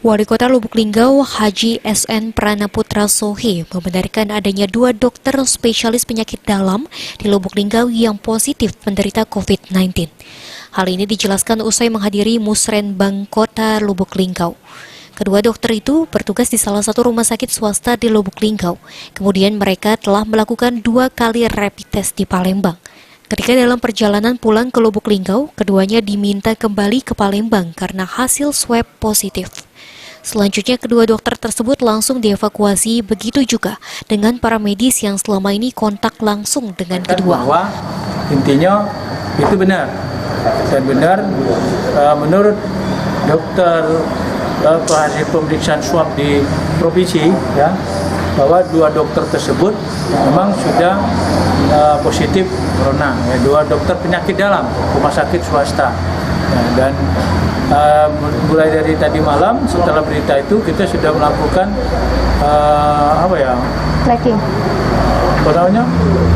Wali Kota Lubuk Linggau, Haji SN Pranaputra Sohi, membenarkan adanya 2 dokter spesialis penyakit dalam di Lubuk Linggau yang positif menderita COVID-19. Hal ini dijelaskan usai menghadiri Musrenbang Kota Lubuk Linggau. Kedua dokter itu bertugas di salah satu rumah sakit swasta di Lubuk Linggau. Kemudian mereka telah melakukan 2 kali rapid test di Palembang. Ketika dalam perjalanan pulang ke Lubuk Linggau, keduanya diminta kembali ke Palembang karena hasil swab positif. Selanjutnya, kedua dokter tersebut langsung dievakuasi, begitu juga dengan para medis yang selama ini kontak langsung dengan kedua. Bahwa intinya itu benar, dan benar menurut dokter hasil pemeriksaan swab di provinsi, ya, bahwa 2 dokter tersebut memang sudah positif corona, ya, 2 dokter penyakit dalam rumah sakit swasta. Dan mulai dari tadi malam setelah berita itu kita sudah melakukan tracking,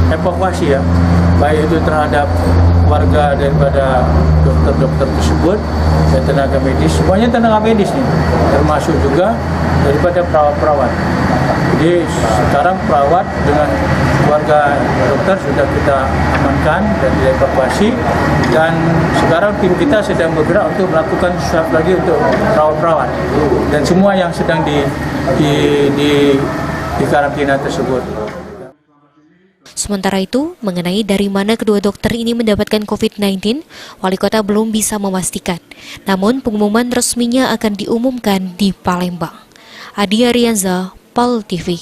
evakuasi, ya, baik itu terhadap warga daripada dokter-dokter tersebut dan tenaga medis, semuanya tenaga medis nih, termasuk juga daripada perawat-perawat. Jadi sekarang perawat dengan warga dokter sudah kita amankan dan dievakuasi, dan sekarang tim kita sedang bergerak untuk melakukan swab lagi untuk perawat-perawat dan semua yang sedang di karantina tersebut. Sementara itu, mengenai dari mana kedua dokter ini mendapatkan COVID-19, Wali Kota belum bisa memastikan. Namun, pengumuman resminya akan diumumkan di Palembang. Adi Arianza, PAL TV.